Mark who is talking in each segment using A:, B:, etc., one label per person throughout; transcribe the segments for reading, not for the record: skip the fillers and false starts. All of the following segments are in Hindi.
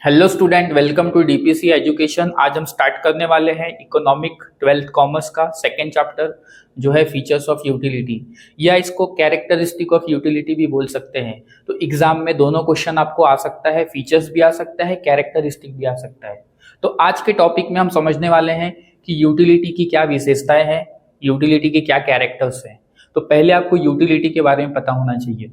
A: Hello student, welcome to DPC education. आज हम स्टार्ट करने वाले हैं इकोनॉमिक 12th कॉमर्स का सेकेंड चैप्टर जो है फीचर्स ऑफ यूटिलिटी, या इसको कैरेक्टरिस्टिक ऑफ यूटिलिटी भी बोल सकते हैं। तो एग्जाम में दोनों क्वेश्चन आपको आ सकता है, फीचर्स भी आ सकता है, कैरेक्टरिस्टिक भी आ सकता है। तो आज के टॉपिक में हम समझने वाले हैं कि यूटिलिटी की क्या विशेषताएं हैं, यूटिलिटी के क्या कैरेक्टर्स हैं। तो पहले आपको यूटिलिटी के बारे में पता होना चाहिए।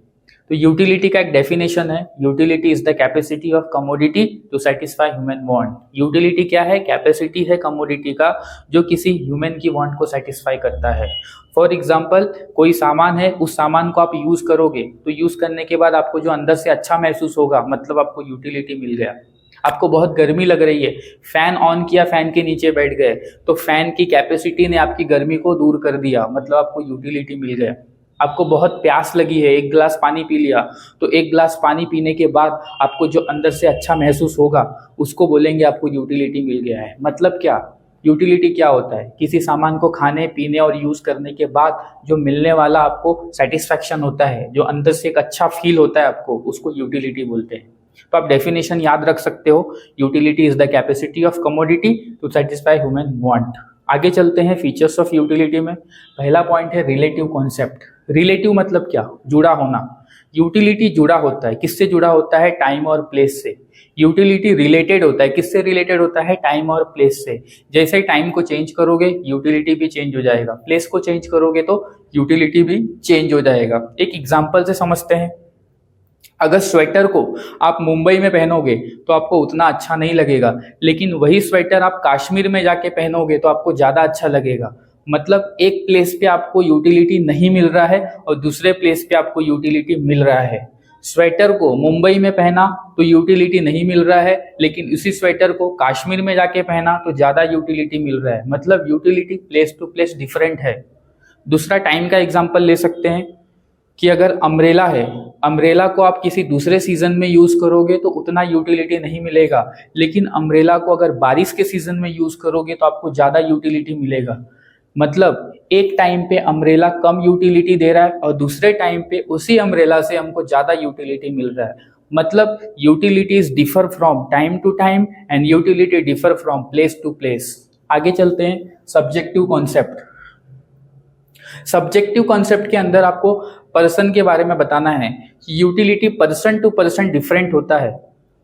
A: तो यूटिलिटी का एक डेफिनेशन है, utility is the capacity of commodity to satisfy human want. Utility क्या है? कैपेसिटी है कमोडिटी का जो किसी ह्यूमन की वांट को सेटिस्फाई करता है। फॉर एग्जाम्पल, कोई सामान है, उस सामान को आप यूज करोगे तो यूज करने के बाद आपको जो अंदर से अच्छा महसूस होगा, मतलब आपको यूटिलिटी मिल गया। आपको बहुत गर्मी लग रही है, फैन ऑन किया, फैन के नीचे बैठ गए, तो फैन की कैपेसिटी ने आपकी गर्मी को दूर कर दिया, मतलब आपको यूटिलिटी मिल गया। आपको बहुत प्यास लगी है, एक गिलास पानी पी लिया, तो एक गिलास पानी पीने के बाद आपको जो अंदर से अच्छा महसूस होगा उसको बोलेंगे आपको यूटिलिटी मिल गया है। मतलब क्या? यूटिलिटी क्या होता है? किसी सामान को खाने पीने और यूज करने के बाद जो मिलने वाला आपको सेटिस्फैक्शन होता है, जो अंदर से एक अच्छा फील होता है आपको, उसको यूटिलिटी बोलते हैं। तो आप डेफिनेशन याद रख सकते हो, utility is the capacity of commodity to satisfy human want. आगे चलते हैं फीचर्स ऑफ यूटिलिटी में। पहला पॉइंट है रिलेटिव कॉन्सेप्ट। रिलेटिव मतलब क्या? जुड़ा होना। यूटिलिटी जुड़ा होता है, किससे जुड़ा होता है? टाइम और प्लेस से। यूटिलिटी रिलेटेड होता है, किससे रिलेटेड होता है? टाइम और प्लेस से। जैसे टाइम को चेंज करोगे यूटिलिटी भी चेंज हो जाएगा, प्लेस को चेंज करोगे तो यूटिलिटी भी चेंज हो जाएगा। एक एग्जांपल से समझते हैं। अगर स्वेटर को आप मुंबई में पहनोगे तो आपको उतना अच्छा नहीं लगेगा, लेकिन वही स्वेटर आप कश्मीर में जाके पहनोगे तो आपको ज़्यादा अच्छा लगेगा। मतलब एक प्लेस पे आपको यूटिलिटी नहीं मिल रहा है और दूसरे प्लेस पे आपको यूटिलिटी मिल रहा है। स्वेटर को मुंबई में पहना तो यूटिलिटी नहीं मिल रहा है, लेकिन उसी स्वेटर को कश्मीर में जाके पहना तो ज़्यादा यूटिलिटी मिल रहा है। मतलब utility place to place different है। दूसरा टाइम का एग्जाम्पल ले सकते हैं कि अगर अम्ब्रेला है, अम्ब्रेला को आप किसी दूसरे सीजन में यूज करोगे तो उतना यूटिलिटी नहीं मिलेगा, लेकिन अम्ब्रेला को अगर बारिश के सीजन में यूज करोगे तो आपको ज्यादा यूटिलिटी मिलेगा। मतलब एक टाइम पे अम्ब्रेला कम यूटिलिटी दे रहा है और दूसरे टाइम पे उसी अम्ब्रेला से हमको ज्यादा यूटिलिटी मिल रहा है। मतलब utilities differ from time to time and utility differ from place to place. आगे चलते हैं सब्जेक्टिव कॉन्सेप्ट। सब्जेक्टिव कॉन्सेप्ट के अंदर आपको पर्सन के बारे में बताना है कि utility person to person different होता है।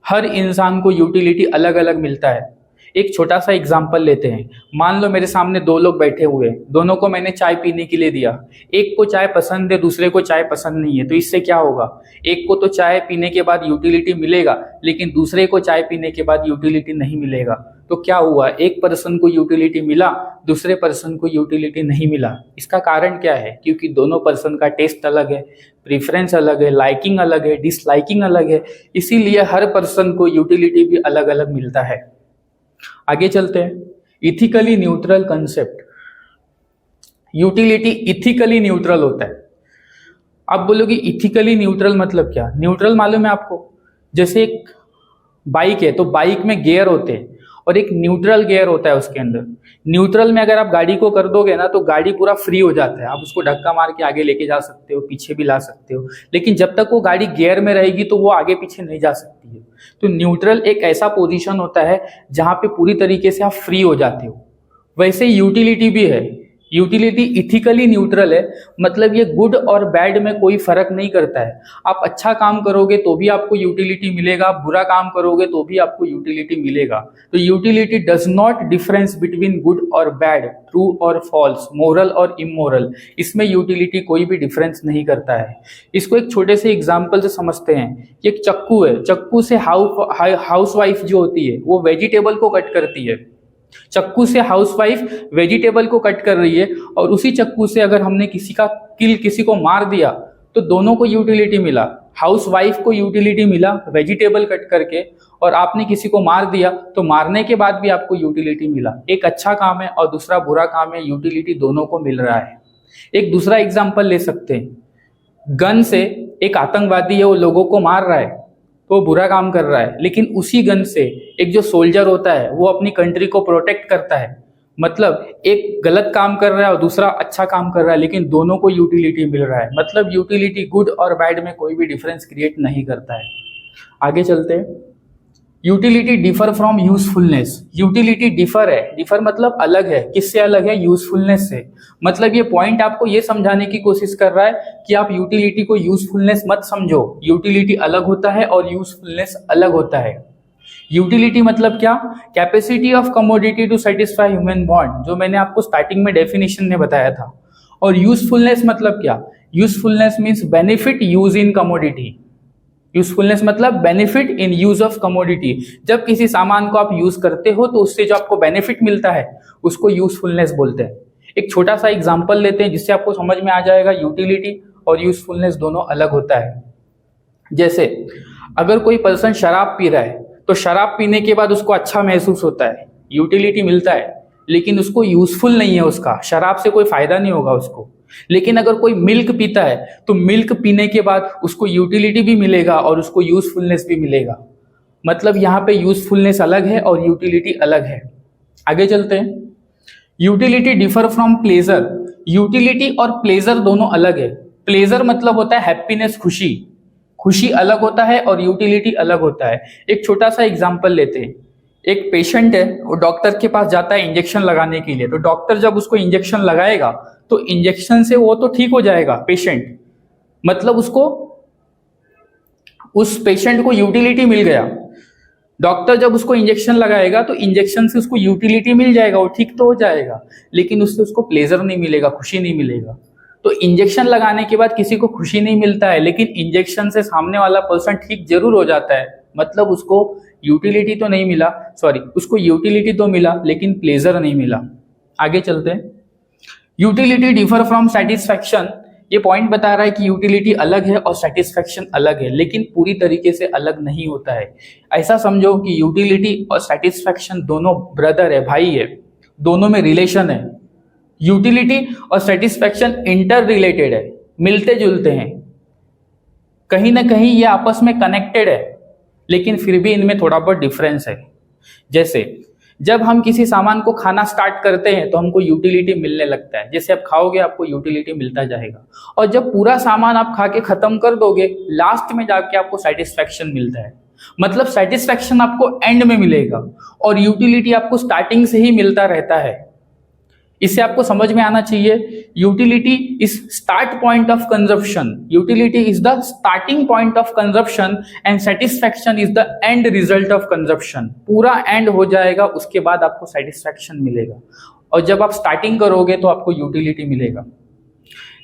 A: हर इंसान को यूटिलिटी अलग अलग मिलता है। एक छोटा सा एग्जांपल लेते हैं। मान लो मेरे सामने दो लोग बैठे हुए हैं, दोनों को मैंने चाय पीने के लिए दिया। एक को चाय पसंद है, दूसरे को चाय पसंद नहीं है, तो इससे क्या होगा? एक को तो चाय पीने के बाद यूटिलिटी मिलेगा, लेकिन दूसरे को चाय पीने के बाद यूटिलिटी नहीं मिलेगा। तो क्या हुआ? एक पर्सन को यूटिलिटी मिला, दूसरे पर्सन को यूटिलिटी नहीं मिला। इसका कारण क्या है? क्योंकि दोनों पर्सन का टेस्ट अलग है, प्रेफरेंस अलग है, लाइकिंग अलग है, डिसलाइकिंग अलग है, इसीलिए हर पर्सन को यूटिलिटी भी अलग अलग मिलता है। आगे चलते हैं। Ethically neutral concept. Utility ethically neutral होता है। आप बोलोगे इथिकली न्यूट्रल मतलब क्या? न्यूट्रल मालूम है आपको? जैसे एक बाइक है तो बाइक में गियर होते हैं और एक न्यूट्रल गियर होता है उसके अंदर। न्यूट्रल में अगर आप गाड़ी को कर दोगे ना तो गाड़ी पूरा फ्री हो जाता है, आप उसको धक्का मार के आगे लेके जा सकते हो, पीछे भी ला सकते हो, लेकिन जब तक वो गाड़ी गियर में रहेगी तो वो आगे पीछे नहीं जा सकती है। तो न्यूट्रल एक ऐसा पोजीशन होता है जहां पे पूरी तरीके से आप फ्री हो जाते हो। वैसे यूटिलिटी भी है। यूटिलिटी इथिकली न्यूट्रल है, मतलब ये गुड और बैड में कोई फर्क नहीं करता है। आप अच्छा काम करोगे तो भी आपको यूटिलिटी मिलेगा, बुरा काम करोगे तो भी आपको यूटिलिटी मिलेगा। तो utility does not difference between good और बैड, ट्रू और फॉल्स, मोरल और इमोरल। इसमें यूटिलिटी कोई भी डिफरेंस नहीं करता है। इसको एक छोटे से एग्जाम्पल से समझते हैं कि एक चक्कू है, चक्कू से हाउसवाइफ जो होती है वो वेजिटेबल को कट करती है। चक्कू से हाउसवाइफ वेजिटेबल को कट कर रही है और उसी चक्कू से अगर हमने किसी को मार दिया तो दोनों को यूटिलिटी मिला। हाउसवाइफ को यूटिलिटी मिला वेजिटेबल कट करके, और आपने किसी को मार दिया तो मारने के बाद भी आपको यूटिलिटी मिला। एक अच्छा काम है और दूसरा बुरा काम है, यूटिलिटी दोनों को मिल रहा है। एक दूसरा एग्जाम्पल ले सकते हैं। गन से एक आतंकवादी है, वो लोगों को मार रहा है तो बुरा काम कर रहा है, लेकिन उसी गन से एक जो सोल्जर होता है वो अपनी कंट्री को प्रोटेक्ट करता है। मतलब एक गलत काम कर रहा है और दूसरा अच्छा काम कर रहा है, लेकिन दोनों को यूटिलिटी मिल रहा है। मतलब यूटिलिटी गुड और बैड में कोई भी डिफरेंस क्रिएट नहीं करता है। आगे चलते हैं। Utility differ from usefulness. Utility differ है, डिफर मतलब अलग है, किससे अलग है? यूजफुलनेस से। मतलब ये पॉइंट आपको ये समझाने की कोशिश कर रहा है कि आप यूटिलिटी को यूजफुलनेस मत समझो। यूटिलिटी अलग होता है और यूजफुलनेस अलग होता है। यूटिलिटी मतलब क्या? Capacity of commodity to satisfy human want, जो मैंने आपको स्टार्टिंग में डेफिनेशन में बताया था। और यूजफुलनेस मतलब क्या? Usefulness means benefit use in commodity. Usefulness मतलब benefit in use of commodity. जब किसी सामान को आप यूज करते हो तो उससे जो आपको बेनिफिट मिलता है उसको यूजफुलनेस बोलते हैं। एक छोटा सा एग्जांपल लेते हैं जिससे आपको समझ में आ जाएगा यूटिलिटी और यूजफुलनेस दोनों अलग होता है। जैसे अगर कोई पर्सन शराब पी रहा है तो शराब पीने के बाद उसको अच्छा महसूस होता है, यूटिलिटी मिलता है, लेकिन उसको यूजफुल नहीं है, उसका शराब से कोई फायदा नहीं होगा उसको। लेकिन अगर कोई मिल्क पीता है तो मिल्क पीने के बाद उसको यूटिलिटी भी मिलेगा और उसको यूजफुलनेस भी मिलेगा। मतलब यहाँ पे यूजफुलनेस अलग है और यूटिलिटी अलग है। आगे चलते हैं। Utility differ from pleasure. Utility और प्लेजर दोनों अलग है। प्लेजर मतलब होता है हैप्पीनेस, खुशी। खुशी अलग होता है और यूटिलिटी अलग होता है। एक छोटा सा एग्जांपल लेते हैं। एक पेशेंट है, वो डॉक्टर के पास जाता है इंजेक्शन लगाने के लिए। तो डॉक्टर जब उसको इंजेक्शन लगाएगा तो इंजेक्शन से वो तो ठीक हो जाएगा पेशेंट, मतलब उसको, उस पेशेंट को यूटिलिटी मिल गया। डॉक्टर जब उसको इंजेक्शन लगाएगा तो इंजेक्शन से उसको यूटिलिटी मिल जाएगा, वो ठीक तो हो जाएगा, लेकिन उससे उसको प्लेजर नहीं मिलेगा, खुशी नहीं मिलेगा। तो इंजेक्शन लगाने के बाद किसी को खुशी नहीं मिलता है, लेकिन इंजेक्शन से सामने वाला पर्सन ठीक जरूर हो जाता है। मतलब उसको यूटिलिटी तो नहीं मिला, सॉरी, उसको यूटिलिटी तो मिला लेकिन प्लेजर नहीं मिला। आगे चलते हैं। Utility differ from satisfaction. ये पॉइंट बता रहा है कि यूटिलिटी अलग है और सेटिस्फैक्शन अलग है, लेकिन पूरी तरीके से अलग नहीं होता है। ऐसा समझो कि यूटिलिटी और सेटिस्फैक्शन दोनों ब्रदर है, भाई है, दोनों में रिलेशन है। यूटिलिटी और सेटिस्फैक्शन इंटर रिलेटेड है, मिलते जुलते हैं, कहीं ना कहीं ये आपस में कनेक्टेड है, लेकिन फिर भी इनमें थोड़ा बहुत डिफरेंस है। जैसे जब हम किसी सामान को खाना स्टार्ट करते हैं तो हमको यूटिलिटी मिलने लगता है, जैसे आप खाओगे आपको यूटिलिटी मिलता जाएगा, और जब पूरा सामान आप खा के खत्म कर दोगे लास्ट में जाके आपको सेटिस्फैक्शन मिलता है। मतलब सेटिस्फैक्शन आपको एंड में मिलेगा और यूटिलिटी आपको स्टार्टिंग से ही मिलता रहता है। इससे आपको समझ में आना चाहिए, utility is start point of consumption, utility is the starting point of consumption and satisfaction is the end result of consumption. पूरा एंड हो जाएगा उसके बाद आपको सेटिस्फैक्शन मिलेगा, और जब आप स्टार्टिंग करोगे तो आपको यूटिलिटी मिलेगा।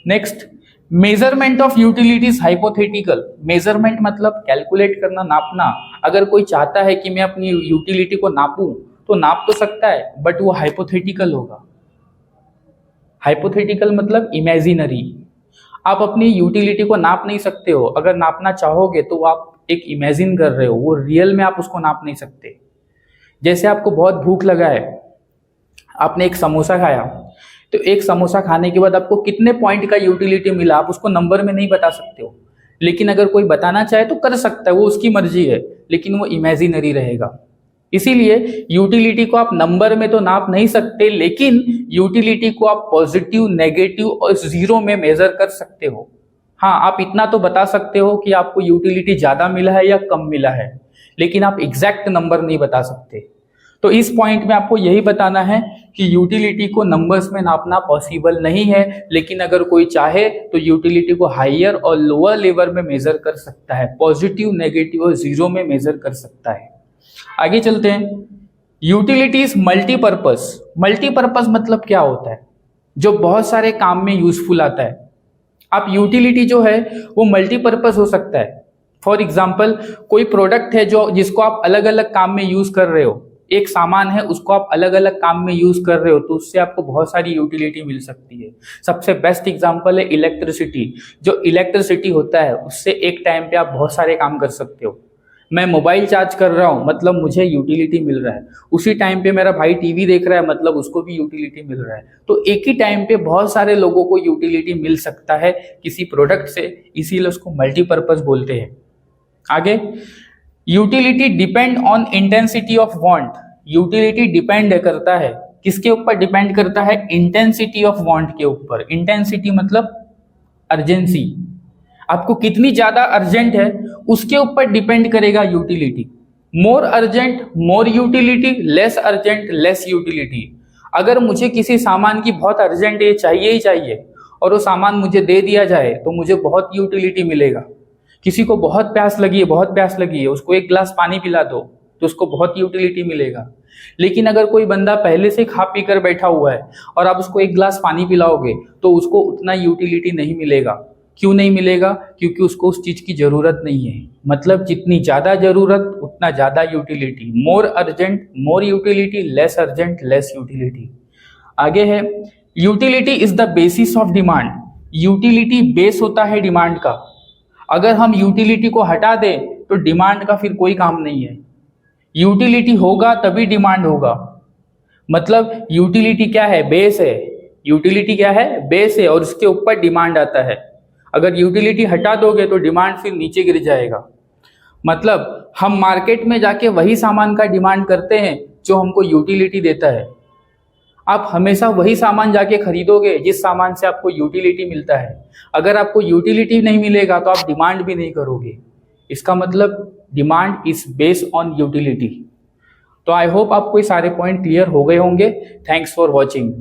A: Next, measurement of utility is hypothetical. Measurement मतलब कैलकुलेट करना, नापना। अगर कोई चाहता है कि मैं अपनी यूटिलिटी को नापूं तो नाप तो सकता है, बट वो हाइपोथेटिकल होगा। हाइपोथेटिकल मतलब इमेजिनरी। आप अपनी यूटिलिटी को नाप नहीं सकते हो, अगर नापना चाहोगे तो आप एक इमेजिन कर रहे हो, वो रियल में आप उसको नाप नहीं सकते। जैसे आपको बहुत भूख लगा है, आपने एक समोसा खाया, तो एक समोसा खाने के बाद आपको कितने पॉइंट का यूटिलिटी मिला आप उसको नंबर में नहीं बता सकते हो, लेकिन अगर कोई बताना चाहे तो कर सकता है, वो उसकी मर्जी है, लेकिन वो इमेजिनरी रहेगा। इसीलिए यूटिलिटी को आप नंबर में तो नाप नहीं सकते, लेकिन यूटिलिटी को आप पॉजिटिव, नेगेटिव और जीरो में मेजर कर सकते हो। हाँ, आप इतना तो बता सकते हो कि आपको यूटिलिटी ज्यादा मिला है या कम मिला है, लेकिन आप एग्जैक्ट नंबर नहीं बता सकते। तो इस पॉइंट में आपको यही बताना है कि यूटिलिटी को नंबर्स में नापना पॉसिबल नहीं है, लेकिन अगर कोई चाहे तो यूटिलिटी को हायर और लोअर लेवल में मेजर कर सकता है, पॉजिटिव, नेगेटिव और जीरो में मेजर कर सकता है। आगे चलते हैं। Utility is multipurpose. मल्टीपर्पज मतलब क्या होता है? जो बहुत सारे काम में यूजफुल आता है। आप यूटिलिटी जो है वो मल्टीपर्पज हो सकता है। फॉर एग्जाम्पल, कोई प्रोडक्ट है जो जिसको आप अलग अलग काम में यूज कर रहे हो, एक सामान है उसको आप अलग अलग काम में यूज कर रहे हो, तो उससे आपको बहुत सारी यूटिलिटी मिल सकती है। सबसे बेस्ट एग्जांपल है इलेक्ट्रिसिटी। जो इलेक्ट्रिसिटी होता है उससे एक टाइम पे आप बहुत सारे काम कर सकते हो। मैं मोबाइल चार्ज कर रहा हूं, मतलब मुझे यूटिलिटी मिल रहा है। उसी टाइम पे मेरा भाई टीवी देख रहा है, मतलब उसको भी यूटिलिटी मिल रहा है। तो एक ही टाइम पे बहुत सारे लोगों को यूटिलिटी मिल सकता है किसी प्रोडक्ट से, इसीलिए उसको मल्टीपर्पज बोलते हैं। आगे, utility depend on intensity of want. Utility depend करता है, किसके ऊपर डिपेंड करता है? इंटेंसिटी ऑफ वांट के ऊपर। इंटेंसिटी मतलब अर्जेंसी, आपको कितनी ज्यादा अर्जेंट है उसके ऊपर डिपेंड करेगा utility. More urgent more utility, less urgent less utility. अगर मुझे किसी सामान की बहुत अर्जेंट ये चाहिए ही चाहिए और वो सामान मुझे दे दिया जाए तो मुझे बहुत यूटिलिटी मिलेगा। किसी को बहुत प्यास लगी है, बहुत प्यास लगी है, उसको एक गिलास पानी पिला दो तो उसको बहुत यूटिलिटी मिलेगा। लेकिन अगर कोई बंदा पहले से खा पी कर बैठा हुआ है और आप उसको एक गिलास पानी पिलाओगे तो उसको उतना यूटिलिटी नहीं मिलेगा। क्यों नहीं मिलेगा? क्योंकि उसको उस चीज की जरूरत नहीं है। मतलब जितनी ज्यादा जरूरत उतना ज्यादा utility. More urgent more utility, less urgent less utility. आगे है utility is the basis of demand. Utility base होता है डिमांड का। अगर हम यूटिलिटी को हटा दें तो डिमांड का फिर कोई काम नहीं है। यूटिलिटी होगा तभी डिमांड होगा। मतलब यूटिलिटी क्या है? बेस है। यूटिलिटी क्या है? बेस है और उसके ऊपर डिमांड आता है। अगर यूटिलिटी हटा दोगे तो डिमांड फिर नीचे गिर जाएगा। मतलब हम मार्केट में जाके वही सामान का डिमांड करते हैं जो हमको यूटिलिटी देता है। आप हमेशा वही सामान जाके खरीदोगे जिस सामान से आपको यूटिलिटी मिलता है। अगर आपको यूटिलिटी नहीं मिलेगा तो आप डिमांड भी नहीं करोगे। इसका मतलब demand is based on utility. तो आई होप आपको ये सारे पॉइंट क्लियर हो गए होंगे। Thanks for watching.